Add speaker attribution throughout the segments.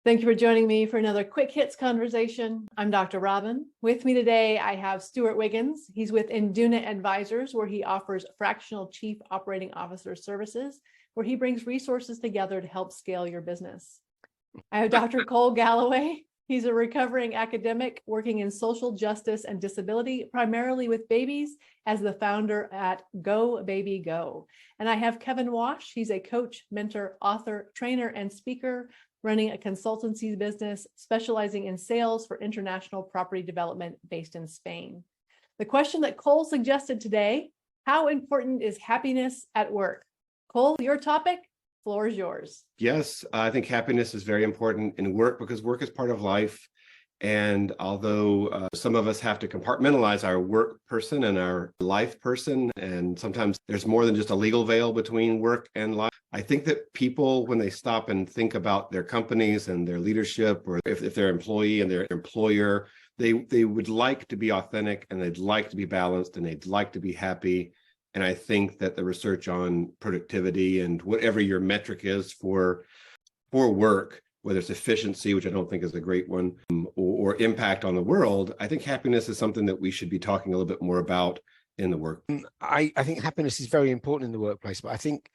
Speaker 1: Thank you for joining me for another quick hits conversation. I'm Dr. Robyn. With me today, I have Stuart Wiggins. He's with Induna Advisors, where he offers fractional chief operating officer services, where he brings resources together to help scale your business. I have Dr. Cole Galloway. He's a recovering academic working in social justice and disability, primarily with babies, as the founder at Go Baby Go. And I have Kevin Wash. He's a coach, mentor, author, trainer, and speaker, running a consultancy business specializing in sales for international property development based in Spain. The question that Cole suggested today: how important is happiness at work? Cole, your topic, floor is yours.
Speaker 2: Yes, I think happiness is very important in work because work is part of life. And although some of us have to compartmentalize our work person and our life person, and sometimes there's more than just a legal veil between work and life, I think that people, when they stop and think about their companies and their leadership, or if they're employee and their employer, they would like to be authentic, and they'd like to be balanced, and they'd like to be happy. And I think that the research on productivity and whatever your metric is for work, whether it's efficiency, which I don't think is a great one, or impact on the world, I think happiness is something that we should be talking a little bit more about in the work.
Speaker 3: I think happiness is very important in the workplace, but I think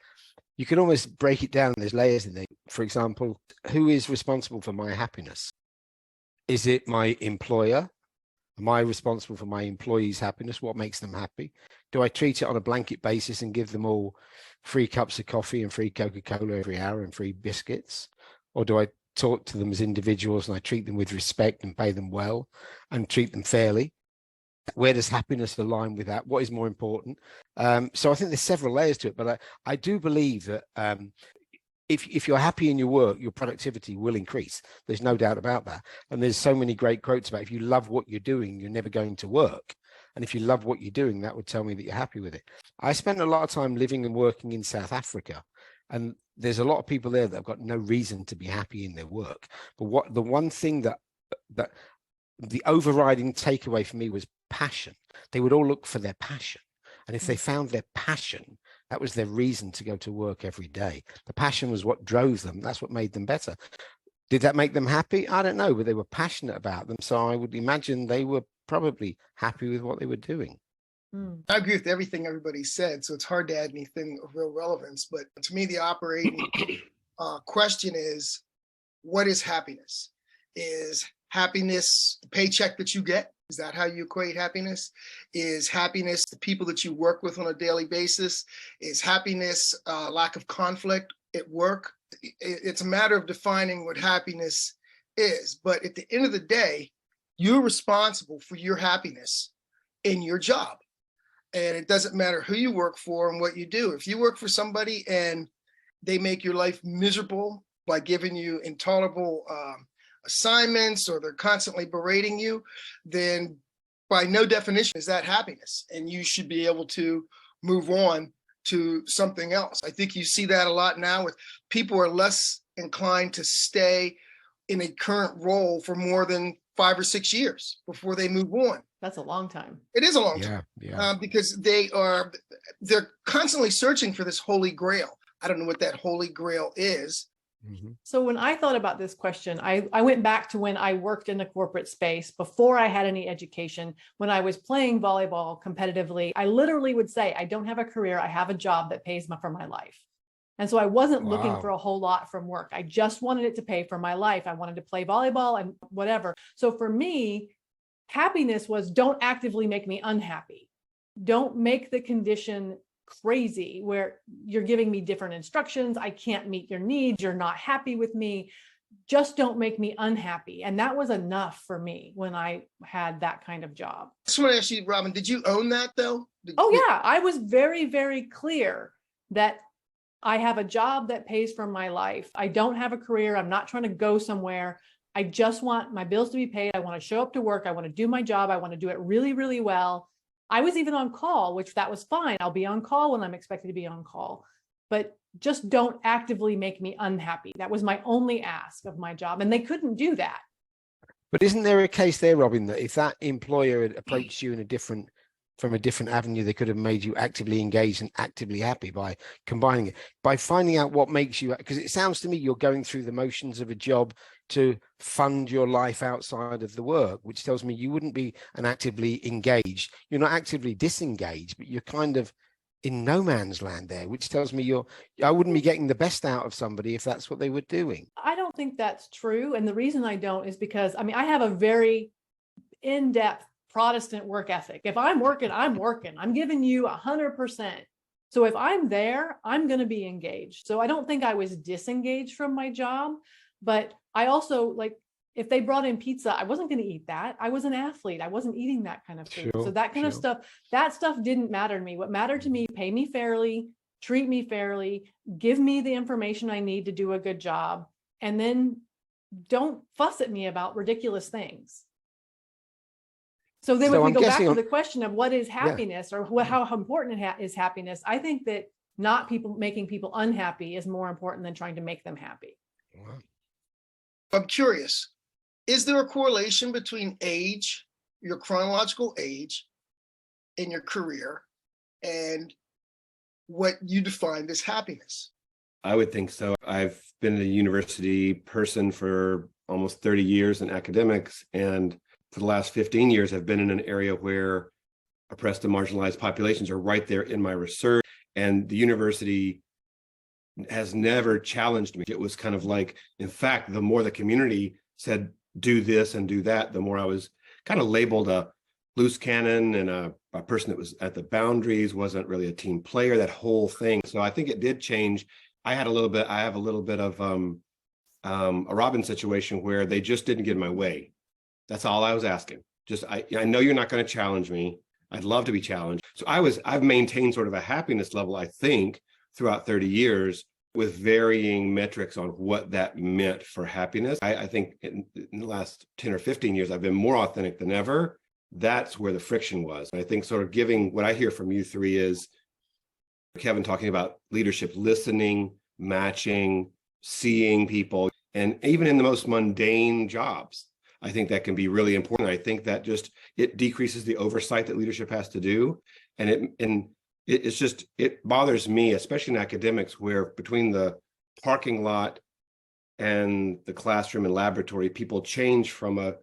Speaker 3: you can almost break it down. There's layers in there. For example, who is responsible for my happiness? Is it my employer? Am I responsible for my employees' happiness? What makes them happy? Do I treat it on a blanket basis and give them all free cups of coffee and free Coca-Cola every hour and free biscuits? Or do I talk to them as individuals and I treat them with respect and pay them well and treat them fairly? Where does happiness align with that? What is more important? So I think there's several layers to it, but I do believe that if you're happy in your work, your productivity will increase. There's no doubt about that. And there's so many great quotes about if you love what you're doing, you're never going to work. And if you love what you're doing, that would tell me that you're happy with it. I spent a lot of time living and working in South Africa, and there's a lot of people there that have got no reason to be happy in their work. But the one thing that the overriding takeaway for me was passion. They would all look for their passion. And if they found their passion, that was their reason to go to work every day. The passion was what drove them. That's what made them better. Did that make them happy? I don't know, but they were passionate about them. So I would imagine they were probably happy with what they were doing.
Speaker 4: I agree with everything everybody said, so it's hard to add anything of real relevance. But to me, the operating question is, what is happiness? Is happiness the paycheck that you get? Is that how you equate happiness? Is happiness the people that you work with on a daily basis? Is happiness lack of conflict at work? It's a matter of defining what happiness is. But at the end of the day, you're responsible for your happiness in your job. And it doesn't matter who you work for and what you do. If you work for somebody and they make your life miserable by giving you intolerable assignments, or they're constantly berating you, then by no definition is that happiness. And you should be able to move on to something else. I think you see that a lot now with people are less inclined to stay in a current role for more than 5 or 6 years before they move on.
Speaker 1: That's a long time.
Speaker 4: It is a long time. Because they're constantly searching for this holy grail. I don't know what that holy grail is.
Speaker 3: Mm-hmm.
Speaker 1: So when I thought about this question, I went back to when I worked in the corporate space before I had any education. When I was playing volleyball competitively, I literally would say, I don't have a career. I have a job that pays for my life. And so I wasn't looking for a whole lot from work. I just wanted it to pay for my life. I wanted to play volleyball and whatever. So for me, happiness was, don't actively make me unhappy. Don't make the condition crazy where you're giving me different instructions. I can't meet your needs. You're not happy with me. Just don't make me unhappy. And that was enough for me when I had that kind of job.
Speaker 4: I just want to ask you, Robyn, did you own that though?
Speaker 1: Yeah. I was very, very clear that I have a job that pays for my life. I don't have a career. I'm not trying to go somewhere. I just want my bills to be paid. I want to show up to work. I want to do my job. I want to do it really, really well. I was even on call, which that was fine. I'll be on call when I'm expected to be on call, but just don't actively make me unhappy. That was my only ask of my job. And they couldn't do that.
Speaker 3: But isn't there a case there, Robyn, that if that employer had approached you in a different from a different avenue. They could have made you actively engaged and actively happy by combining it, by finding out what makes you, because it sounds to me you're going through the motions of a job to fund your life outside of the work, which tells me you wouldn't be an actively engaged. You're not actively disengaged, but you're kind of in no man's land there, which tells me I wouldn't be getting the best out of somebody if that's what they were doing.
Speaker 1: I don't think that's true. And the reason I don't is because, I mean, I have a very in-depth Protestant work ethic. If I'm working, I'm working. I'm giving you 100%. So if I'm there, I'm going to be engaged. So I don't think I was disengaged from my job, but I also, like, if they brought in pizza, I wasn't going to eat that. I was an athlete. I wasn't eating that kind of food. So that kind of stuff, that stuff didn't matter to me. What mattered to me, pay me fairly, treat me fairly, give me the information I need to do a good job, and then don't fuss at me about ridiculous things. So then if we go back to the question of what is happiness, or how important is happiness, I think that not making people unhappy is more important than trying to make them happy.
Speaker 3: Wow.
Speaker 4: I'm curious, is there a correlation between age, your chronological age, in your career, and what you defined as happiness?
Speaker 2: I would think so. I've been a university person for almost 30 years in academics, and for the last 15 years, I've been in an area where oppressed and marginalized populations are right there in my research. And the university has never challenged me. It was kind of like, in fact, the more the community said, do this and do that, the more I was kind of labeled a loose cannon and a person that was at the boundaries, wasn't really a team player, that whole thing. So I think it did change. I have a little bit of a Robyn situation where they just didn't get in my way. That's all I was asking. Just, I know you're not going to challenge me. I'd love to be challenged. So I've maintained sort of a happiness level, I think, throughout 30 years with varying metrics on what that meant for happiness. I think in the last 10 or 15 years, I've been more authentic than ever. That's where the friction was. I think sort of giving, what I hear from you three is Kevin talking about leadership, listening, matching, seeing people, and even in the most mundane jobs. I think that can be really important. I think that it decreases the oversight that leadership has to do. And it bothers me, especially in academics, where between the parking lot and the classroom and laboratory, people change from a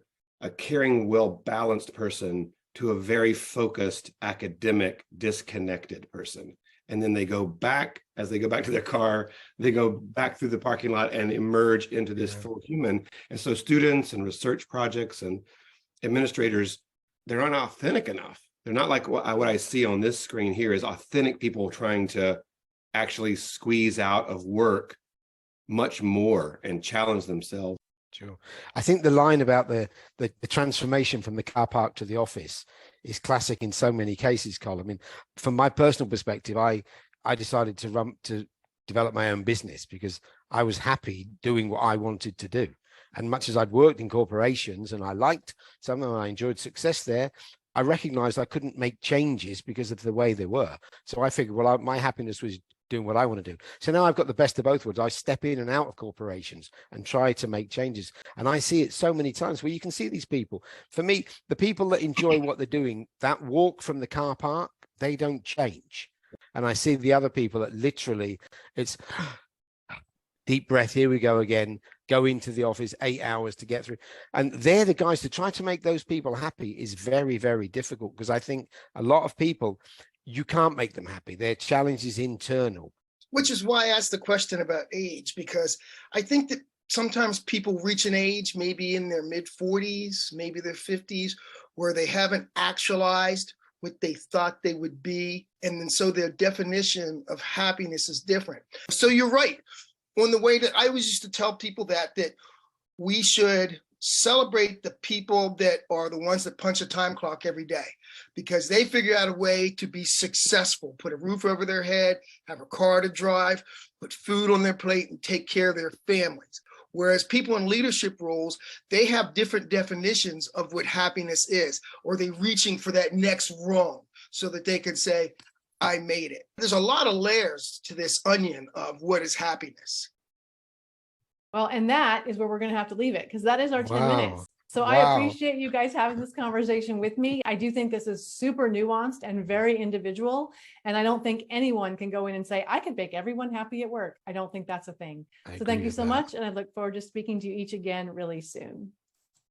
Speaker 2: caring, well-balanced person to a very focused, academic, disconnected person. And then they go back, as they go back to their car, they go back through the parking lot and emerge into this full human. And so students and research projects and administrators, they're not authentic enough. They're not like what I see on this screen here is authentic people trying to actually squeeze out of work much more and challenge themselves.
Speaker 3: Sure. I think the line about the transformation from the car park to the office is classic in so many cases, Col. I mean, from my personal perspective, I decided to develop my own business because I was happy doing what I wanted to do. And much as I'd worked in corporations and I liked some of them, I enjoyed success there, I recognized I couldn't make changes because of the way they were. So I figured, well, my happiness was doing what I want to do. So now I've got the best of both worlds. I step in and out of corporations and try to make changes. And I see it so many times where you can see these people. For me, the people that enjoy what they're doing, that walk from the car park, they don't change. And I see the other people that literally, it's deep breath, here we go again, go into the office 8 hours to get through. And they're the guys to try to make those people happy is very, very difficult, because I think a lot of people, you can't make them happy. Their challenge is internal.
Speaker 4: Which is why I asked the question about age, because I think that sometimes people reach an age, maybe in their mid-40s, maybe their 50s, where they haven't actualized what they thought they would be. And then so their definition of happiness is different. So you're right. On the way that I always used to tell people that we should celebrate the people that are the ones that punch a time clock every day, because they figure out a way to be successful, put a roof over their head, have a car to drive, put food on their plate, and take care of their families. Whereas people in leadership roles, they have different definitions of what happiness is, or they're reaching for that next rung so that they can say, I made it. There's a lot of layers to this onion of what is happiness.
Speaker 1: Well, and that is where we're going to have to leave it, because that is our 10 minutes. So I
Speaker 3: Wow.
Speaker 1: appreciate you guys having this conversation with me. I do think this is super nuanced and very individual. And I don't think anyone can go in and say, I can make everyone happy at work. I don't think that's a thing.
Speaker 3: I
Speaker 1: So thank
Speaker 3: agree
Speaker 1: you
Speaker 3: with
Speaker 1: so
Speaker 3: that.
Speaker 1: much. And I look forward to speaking to you each again really soon.